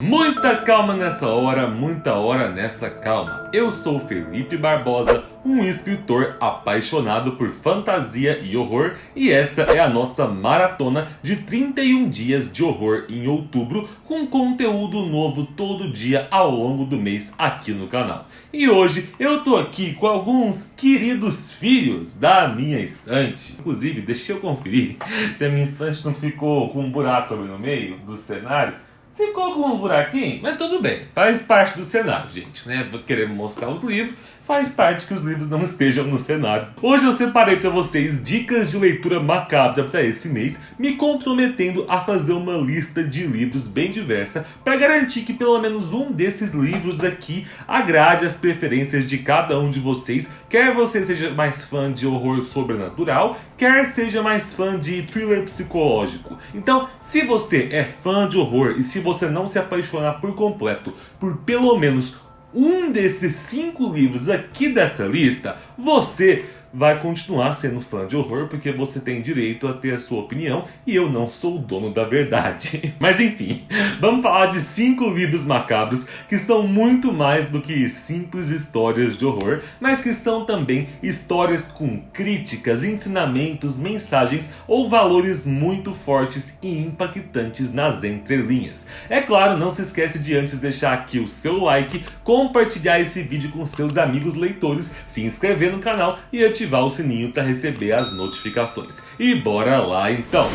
Muita calma nessa hora, muita hora nessa calma. Eu sou Felipe Barbosa, um escritor apaixonado por fantasia e horror, e essa é a nossa maratona de 31 dias de horror em outubro, com conteúdo novo todo dia ao longo do mês aqui no canal. E hoje eu tô aqui com alguns queridos filhos da minha estante. Inclusive, deixa eu conferir se a minha estante não ficou com um buraco ali no meio do cenário. Ficou com uns buraquinhos, mas tudo bem. Faz parte do cenário, gente, né? Vou querer mostrar os livros. Faz parte que os livros não estejam no cenário. Hoje eu separei para vocês dicas de leitura macabra para esse mês, me comprometendo a fazer uma lista de livros bem diversa para garantir que pelo menos um desses livros aqui agrade as preferências de cada um de vocês, quer você seja mais fã de horror sobrenatural, quer seja mais fã de thriller psicológico. Então, se você é fã de horror e se você não se apaixonar por completo por pelo menos um desses 5 livros aqui dessa lista, você vai continuar sendo fã de horror, porque você tem direito a ter a sua opinião e eu não sou o dono da verdade. Mas enfim, vamos falar de 5 livros macabros que são muito mais do que simples histórias de horror, mas que são também histórias com críticas, ensinamentos, mensagens ou valores muito fortes e impactantes nas entrelinhas. É claro, não se esquece de antes deixar aqui o seu like, compartilhar esse vídeo com seus amigos leitores, se inscrever no canal e ativar o sininho para receber as notificações. E bora lá então!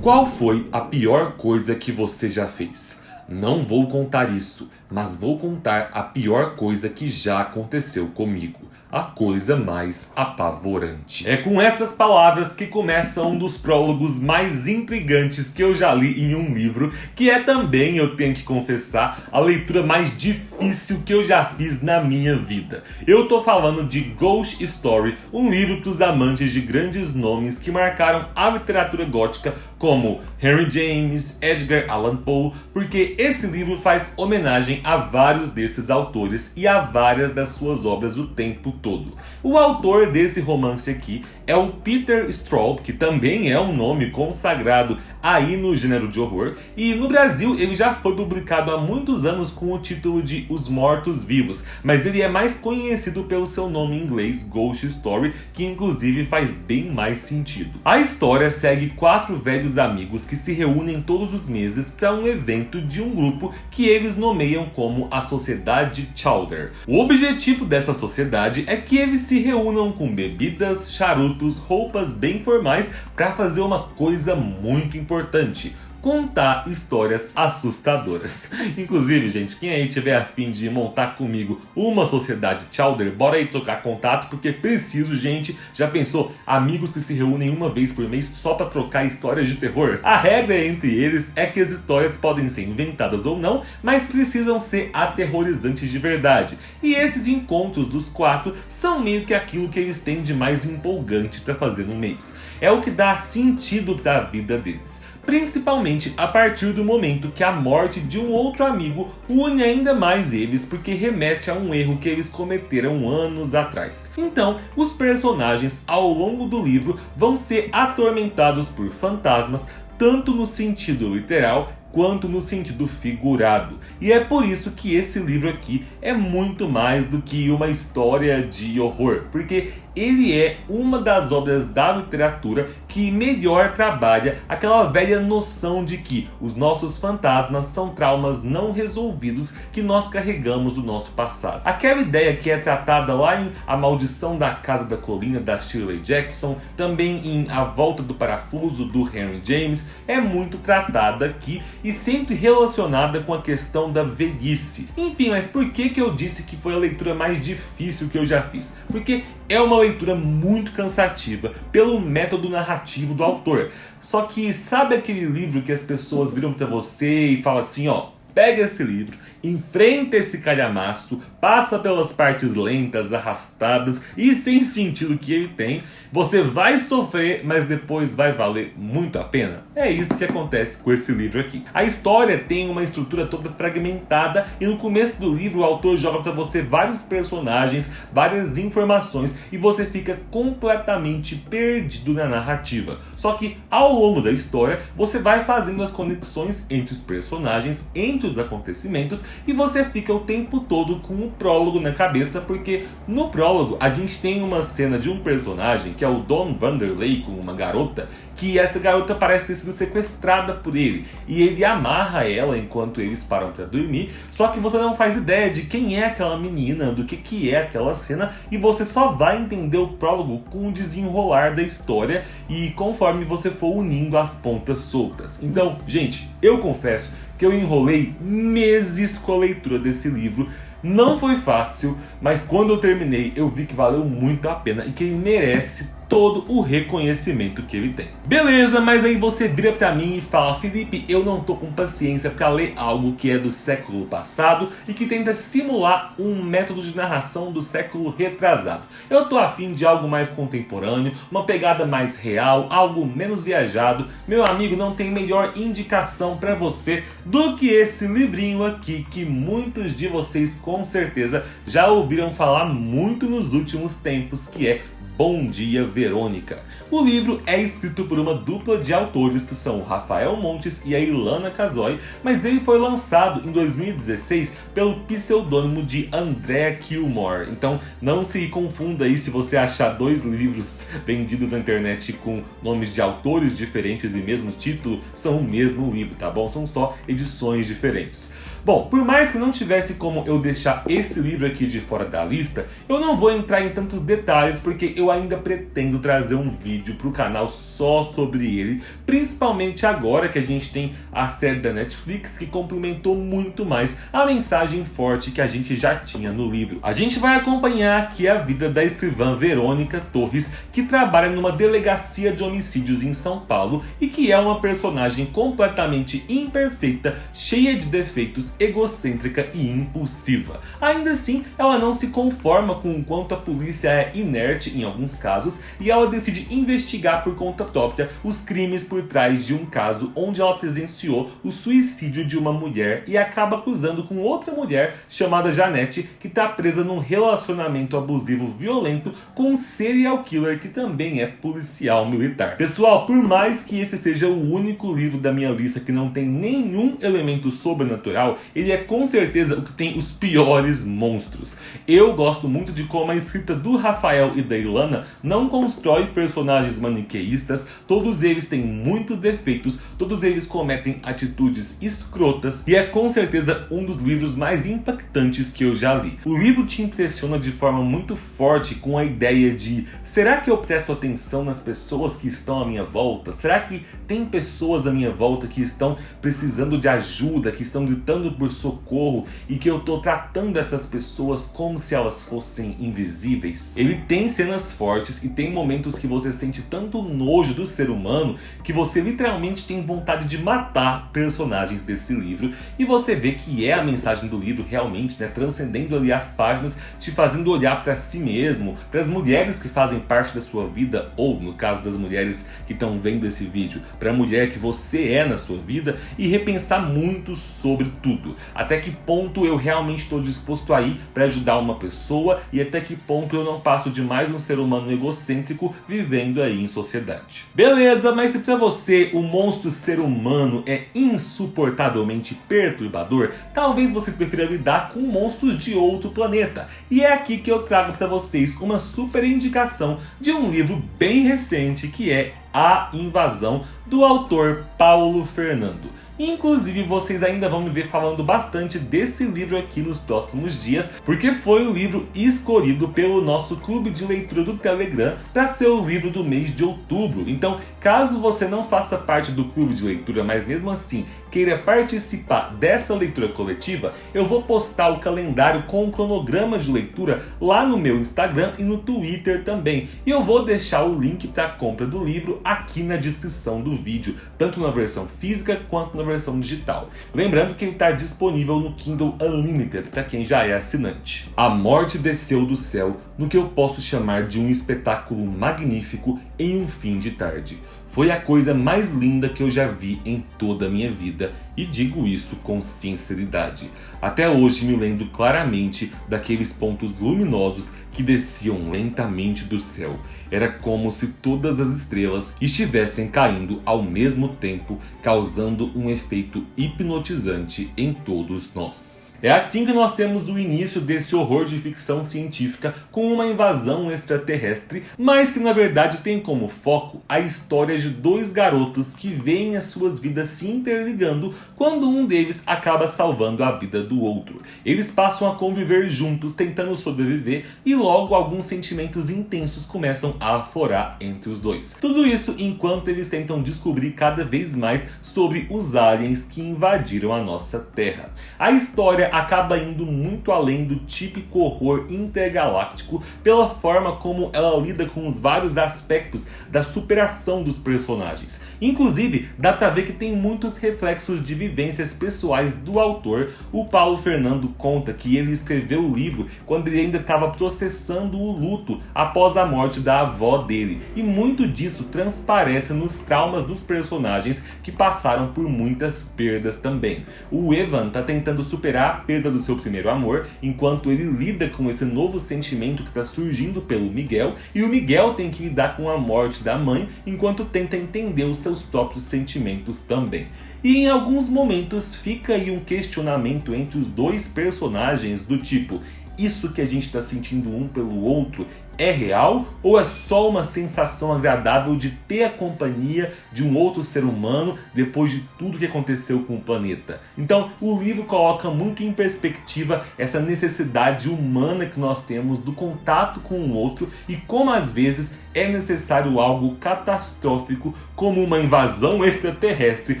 Qual foi a pior coisa que você já fez? Não vou contar isso, mas vou contar a pior coisa que já aconteceu comigo. A coisa mais apavorante. É com essas palavras que começa um dos prólogos mais intrigantes que eu já li em um livro, que é também, eu tenho que confessar, a leitura mais difícil que eu já fiz na minha vida. Eu tô falando de Ghost Story, um livro para os amantes de grandes nomes que marcaram a literatura gótica, como Henry James, Edgar Allan Poe, porque esse livro faz homenagem a vários desses autores e a várias das suas obras o tempo todo. O autor desse romance aqui é o Peter Straub, que também é um nome consagrado aí no gênero de horror, e no Brasil ele já foi publicado há muitos anos com o título de Os Mortos Vivos, mas ele é mais conhecido pelo seu nome em inglês, Ghost Story, que inclusive faz bem mais sentido. A história segue 4 velhos amigos que se reúnem todos os meses para um evento de um grupo que eles nomeiam como a Sociedade Chowder. O objetivo dessa sociedade é que eles se reúnam com bebidas, charutos, roupas bem formais para fazer uma coisa muito importante: contar histórias assustadoras. Inclusive, gente, quem aí tiver a fim de montar comigo uma sociedade Chowder, bora aí trocar contato, porque preciso, gente. Já pensou? Amigos que se reúnem uma vez por mês só para trocar histórias de terror? A regra entre eles é que as histórias podem ser inventadas ou não, mas precisam ser aterrorizantes de verdade. E esses encontros dos 4 são meio que aquilo que eles têm de mais empolgante para fazer no mês. É o que dá sentido para a vida deles. Principalmente a partir do momento que a morte de um outro amigo une ainda mais eles, porque remete a um erro que eles cometeram anos atrás. Então, os personagens ao longo do livro vão ser atormentados por fantasmas, tanto no sentido literal quanto no sentido figurado. E é por isso que esse livro aqui é muito mais do que uma história de horror, porque ele é uma das obras da literatura que melhor trabalha aquela velha noção de que os nossos fantasmas são traumas não resolvidos que nós carregamos do nosso passado. Aquela ideia que é tratada lá em A Maldição da Casa da Colina, da Shirley Jackson, também em A Volta do Parafuso, do Henry James, é muito tratada aqui e sempre relacionada com a questão da velhice. Enfim, mas por que eu disse que foi a leitura mais difícil que eu já fiz? Porque é uma leitura muito cansativa pelo método narrativo do autor. Só que sabe aquele livro que as pessoas viram pra você e falam assim, ó, pega esse livro, enfrenta esse calhamaço, passa pelas partes lentas, arrastadas e sem sentido que ele tem. Você vai sofrer, mas depois vai valer muito a pena. É isso que acontece com esse livro aqui. A história tem uma estrutura toda fragmentada e no começo do livro o autor joga para você vários personagens, várias informações e você fica completamente perdido na narrativa. Só que ao longo da história você vai fazendo as conexões entre os personagens, entre os acontecimentos e você fica o tempo todo com o prólogo na cabeça, porque no prólogo a gente tem uma cena de um personagem que é o Don Vanderlei com uma garota, que essa garota parece ter sido sequestrada por ele e ele amarra ela enquanto eles param para dormir, só que você não faz ideia de quem é aquela menina, do que é aquela cena e você só vai entender o prólogo com o desenrolar da história e conforme você for unindo as pontas soltas. Então, gente, eu confesso que eu enrolei meses com a leitura desse livro. Não foi fácil, mas quando eu terminei eu vi que valeu muito a pena e que ele merece todo o reconhecimento que ele tem. Beleza, mas aí você vira pra mim e fala: Felipe, eu não tô com paciência pra ler algo que é do século passado e que tenta simular um método de narração do século retrasado. Eu tô afim de algo mais contemporâneo, uma pegada mais real, algo menos viajado. Meu amigo, não tem melhor indicação pra você do que esse livrinho aqui, que muitos de vocês com certeza já ouviram falar muito nos últimos tempos, que é Bom Dia, Verônica. O livro é escrito por uma dupla de autores que são o Rafael Montes e a Ilana Casoy, mas ele foi lançado em 2016 pelo pseudônimo de André Kilmore. Então não se confunda aí se você achar dois livros vendidos na internet com nomes de autores diferentes e mesmo título, são o mesmo livro, tá bom? São só edições diferentes. Bom, por mais que não tivesse como eu deixar esse livro aqui de fora da lista, eu não vou entrar em tantos detalhes porque eu ainda pretendo trazer um vídeo para o canal só sobre ele, principalmente agora que a gente tem a série da Netflix que complementou muito mais a mensagem forte que a gente já tinha no livro. A gente vai acompanhar aqui a vida da escrivã Verônica Torres, que trabalha numa delegacia de homicídios em São Paulo e que é uma personagem completamente imperfeita, cheia de defeitos, egocêntrica e impulsiva. Ainda assim, ela não se conforma com o quanto a polícia é inerte em alguns casos e ela decide investigar por conta própria os crimes por trás de um caso onde ela presenciou o suicídio de uma mulher e acaba cruzando com outra mulher chamada Janete, que está presa num relacionamento abusivo violento com um serial killer que também é policial militar. Pessoal, por mais que esse seja o único livro da minha lista que não tem nenhum elemento sobrenatural, ele é com certeza o que tem os piores monstros. Eu gosto muito de como a escrita do Rafael e da Ilana não constrói personagens maniqueístas, todos eles têm muitos defeitos, todos eles cometem atitudes escrotas e é com certeza um dos livros mais impactantes que eu já li. O livro te impressiona de forma muito forte com a ideia de: será que eu presto atenção nas pessoas que estão à minha volta? Será que tem pessoas à minha volta que estão precisando de ajuda, que estão gritando por socorro e que eu tô tratando essas pessoas como se elas fossem invisíveis? Ele tem cenas fortes e tem momentos que você sente tanto nojo do ser humano que você literalmente tem vontade de matar personagens desse livro, e você vê que é a mensagem do livro realmente, né, transcendendo ali as páginas, te fazendo olhar para si mesmo, para as mulheres que fazem parte da sua vida, ou no caso das mulheres que estão vendo esse vídeo, para a mulher que você é na sua vida, e repensar muito sobre tudo. Até que ponto eu realmente estou disposto a ir para ajudar uma pessoa e até que ponto eu não passo de mais um ser humano egocêntrico vivendo aí em sociedade. Beleza, mas se para você o monstro ser humano é insuportavelmente perturbador, talvez você prefira lidar com monstros de outro planeta. E é aqui que eu trago para vocês uma super indicação de um livro bem recente, que é A Invasão, do autor Paulo Fernando. Inclusive, vocês ainda vão me ver falando bastante desse livro aqui nos próximos dias, porque foi o livro escolhido pelo nosso clube de leitura do Telegram para ser o livro do mês de outubro. Então, caso você não faça parte do clube de leitura, mas mesmo assim queira participar dessa leitura coletiva, eu vou postar o calendário com o cronograma de leitura lá no meu Instagram e no Twitter também. E eu vou deixar o link para a compra do livro aqui na descrição do vídeo, tanto na versão física quanto na versão digital. Lembrando que ele está disponível no Kindle Unlimited para quem já é assinante. A morte desceu do céu no que eu posso chamar de um espetáculo magnífico em um fim de tarde. Foi a coisa mais linda que eu já vi em toda a minha vida, e digo isso com sinceridade. Até hoje me lembro claramente daqueles pontos luminosos que desciam lentamente do céu. Era como se todas as estrelas estivessem caindo ao mesmo tempo, causando um efeito hipnotizante em todos nós. É assim que nós temos o início desse horror de ficção científica com uma invasão extraterrestre, mas que na verdade tem como foco a história de dois garotos que veem as suas vidas se interligando quando um deles acaba salvando a vida do outro. Eles passam a conviver juntos tentando sobreviver e logo alguns sentimentos intensos começam a aflorar entre os dois. Tudo isso enquanto eles tentam descobrir cada vez mais sobre os aliens que invadiram a nossa Terra. A história acaba indo muito além do típico horror intergaláctico pela forma como ela lida com os vários aspectos da superação dos personagens. Inclusive, dá pra ver que tem muitos reflexos de vivências pessoais do autor. O Paulo Fernando conta que ele escreveu o livro quando ele ainda estava processando o luto após a morte da avó dele, e muito disso transparece nos traumas dos personagens que passaram por muitas perdas também. O Evan tá tentando superar a perda do seu primeiro amor, enquanto ele lida com esse novo sentimento que está surgindo pelo Miguel, e o Miguel tem que lidar com a morte da mãe, enquanto tenta entender os seus próprios sentimentos também. E em alguns momentos fica aí um questionamento entre os dois personagens do tipo: isso que a gente está sentindo um pelo outro é real ou é só uma sensação agradável de ter a companhia de um outro ser humano depois de tudo que aconteceu com o planeta? Então o livro coloca muito em perspectiva essa necessidade humana que nós temos do contato com o outro e como às vezes é necessário algo catastrófico como uma invasão extraterrestre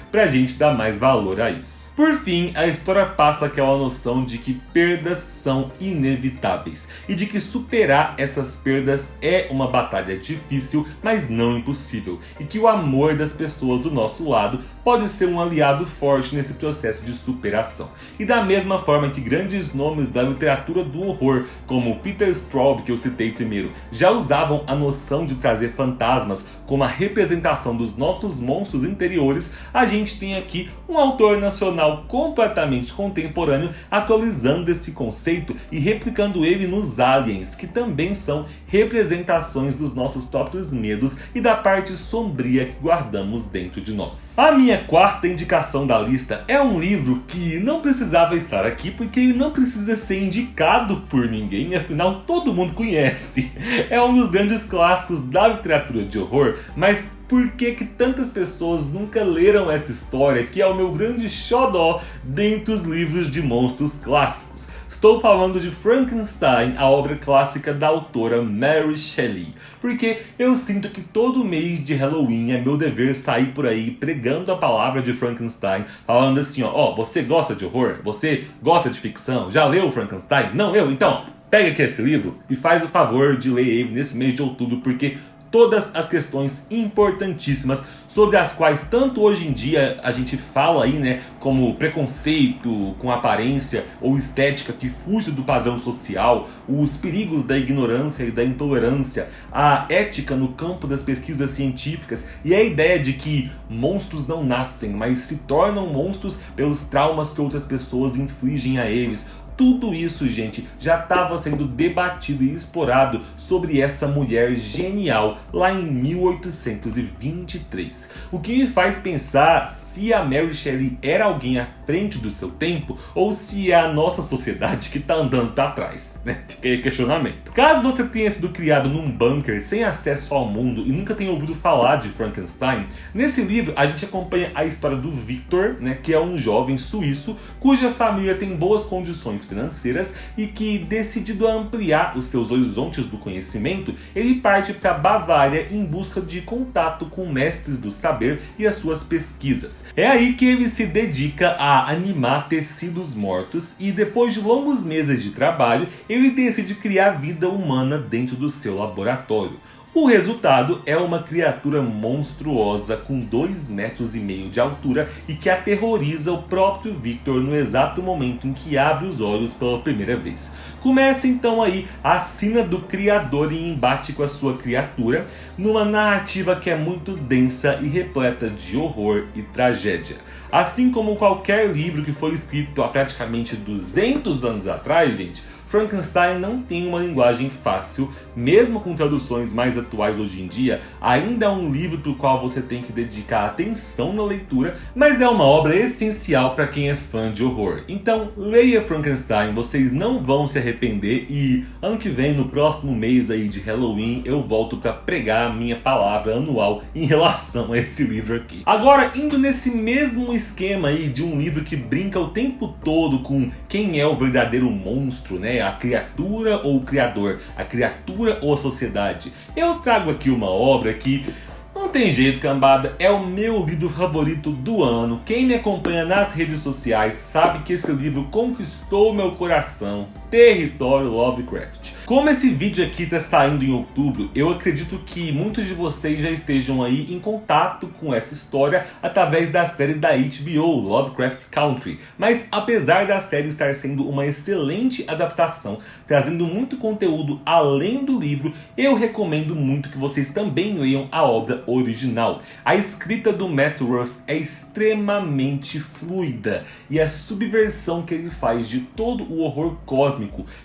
para a gente dar mais valor a isso. Por fim, a história passa aquela noção de que perdas são inevitáveis e de que superar essas perdas é uma batalha difícil, mas não impossível, e que o amor das pessoas do nosso lado pode ser um aliado forte nesse processo de superação. E da mesma forma que grandes nomes da literatura do horror, como Peter Straub, que eu citei primeiro, já usavam a noção de trazer fantasmas como a representação dos nossos monstros interiores, a gente tem aqui um autor nacional completamente contemporâneo atualizando esse conceito e replicando ele nos aliens, que também são representações dos nossos próprios medos e da parte sombria que guardamos dentro de nós. A minha quarta indicação da lista é um livro que não precisava estar aqui porque ele não precisa ser indicado por ninguém, afinal todo mundo conhece. É um dos grandes clássicos da literatura de horror, mas por que tantas pessoas nunca leram essa história, que é o meu grande xodó dentre os livros de monstros clássicos? Estou falando de Frankenstein, a obra clássica da autora Mary Shelley, porque eu sinto que todo mês de Halloween é meu dever sair por aí pregando a palavra de Frankenstein, falando assim, ó, você gosta de horror? Você gosta de ficção? Já leu Frankenstein? Não leu? Então, pega aqui esse livro e faz o favor de ler ele nesse mês de outubro, porque todas as questões importantíssimas sobre as quais tanto hoje em dia a gente fala aí, né, como preconceito com aparência ou estética que fuge do padrão social, os perigos da ignorância e da intolerância, a ética no campo das pesquisas científicas e a ideia de que monstros não nascem, mas se tornam monstros pelos traumas que outras pessoas infligem a eles. Tudo isso, gente, já estava sendo debatido e explorado sobre essa mulher genial lá em 1823. O que me faz pensar se a Mary Shelley era alguém à frente do seu tempo ou se é a nossa sociedade que está andando para trás, né? Fica aí questionamento. Caso você tenha sido criado num bunker sem acesso ao mundo e nunca tenha ouvido falar de Frankenstein, nesse livro a gente acompanha a história do Victor, né, que é um jovem suíço cuja família tem boas condições financeiras e que, decidido a ampliar os seus horizontes do conhecimento, ele parte para a Bavária em busca de contato com mestres do saber e as suas pesquisas. É aí que ele se dedica a animar tecidos mortos e, depois de longos meses de trabalho, ele decide criar vida humana dentro do seu laboratório. O resultado é uma criatura monstruosa com 2,5 metros de altura e que aterroriza o próprio Victor no exato momento em que abre os olhos pela primeira vez. Começa então aí a sina do criador em embate com a sua criatura, numa narrativa que é muito densa e repleta de horror e tragédia. Assim como qualquer livro que foi escrito há praticamente 200 anos atrás, gente, Frankenstein não tem uma linguagem fácil, mesmo com traduções mais atuais hoje em dia, ainda é um livro para o qual você tem que dedicar atenção na leitura, mas é uma obra essencial para quem é fã de horror. Então, leia Frankenstein, vocês não vão se arrepender e ano que vem, no próximo mês aí de Halloween, eu volto para pregar a minha palavra anual em relação a esse livro aqui. Agora, indo nesse mesmo esquema aí de um livro que brinca o tempo todo com quem é o verdadeiro monstro, né? A criatura ou o criador, a criatura ou a sociedade. Eu trago aqui uma obra que não tem jeito, cambada, é o meu livro favorito do ano. Quem me acompanha nas redes sociais sabe que esse livro conquistou meu coração. Território Lovecraft. Como esse vídeo aqui está saindo em outubro, eu acredito que muitos de vocês já estejam aí em contato com essa história através da série da HBO, Lovecraft Country. Mas apesar da série estar sendo uma excelente adaptação, trazendo muito conteúdo além do livro, eu recomendo muito que vocês também leiam a obra original. A escrita do Matt Ruff é extremamente fluida e a subversão que ele faz de todo o horror cósmico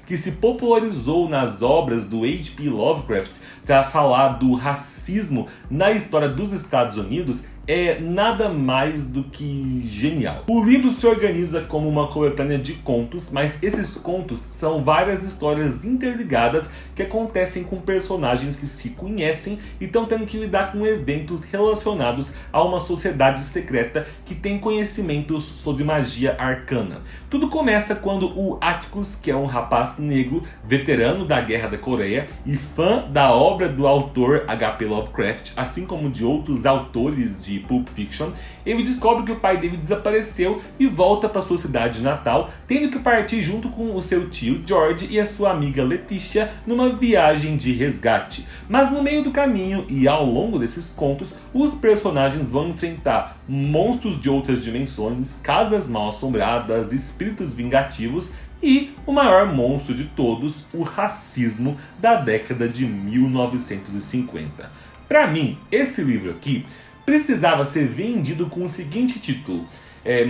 que se popularizou nas obras do H.P. Lovecraft para falar do racismo na história dos Estados Unidos é nada mais do que genial. O livro se organiza como uma coletânea de contos, mas esses contos são várias histórias interligadas que acontecem com personagens que se conhecem e estão tendo que lidar com eventos relacionados a uma sociedade secreta que tem conhecimentos sobre magia arcana. Tudo começa quando o Atticus, que é um rapaz negro, veterano da Guerra da Coreia e fã da obra do autor H.P. Lovecraft, assim como de outros autores de Pulp Fiction, ele descobre que o pai dele desapareceu e volta para sua cidade natal, tendo que partir junto com o seu tio George e a sua amiga Leticia numa viagem de resgate. Mas no meio do caminho e ao longo desses contos, os personagens vão enfrentar monstros de outras dimensões, casas mal assombradas, espíritos vingativos e o maior monstro de todos, o racismo da década de 1950. Para mim, esse livro aqui precisava ser vendido com o seguinte título: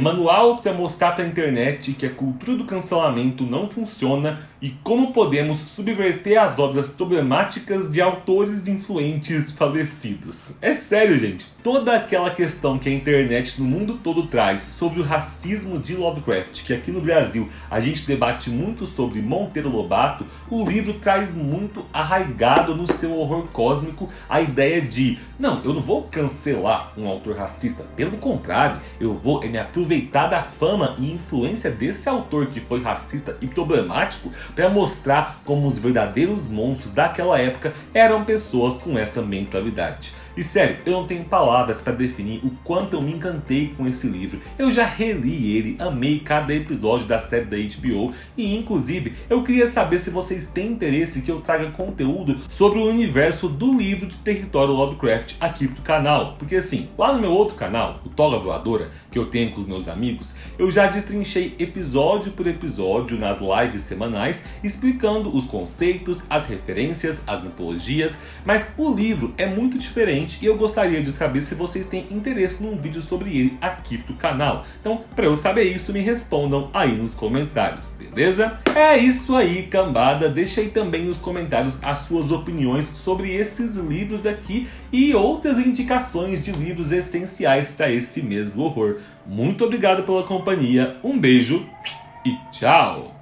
Manual para mostrar para a internet que a cultura do cancelamento não funciona e como podemos subverter as obras problemáticas de autores influentes falecidos. É sério, gente. Toda aquela questão que a internet no mundo todo traz sobre o racismo de Lovecraft, que aqui no Brasil a gente debate muito sobre Monteiro Lobato, o livro traz muito arraigado no seu horror cósmico a ideia de, não, eu não vou cancelar um autor racista, pelo contrário, eu vou me aproveitar da fama e influência desse autor que foi racista e problemático para mostrar como os verdadeiros monstros daquela época eram pessoas com essa mentalidade. E sério, eu não tenho palavras para definir o quanto eu me encantei com esse livro. Eu já reli ele, amei cada episódio da série da HBO e inclusive eu queria saber se vocês têm interesse que eu traga conteúdo sobre o universo do livro de Território Lovecraft aqui pro canal. Porque assim, lá no meu outro canal, o Toga Voadora, que eu tenho com os meus amigos, eu já destrinchei episódio por episódio nas lives semanais, explicando os conceitos, as referências, as mitologias, mas o livro é muito diferente e eu gostaria de saber se vocês têm interesse num vídeo sobre ele aqui pro canal. Então, para eu saber isso, me respondam aí nos comentários, beleza? É isso aí, cambada. Deixa aí também nos comentários as suas opiniões sobre esses livros aqui e outras indicações de livros essenciais para esse mesmo horror. Muito obrigado pela companhia, um beijo e tchau!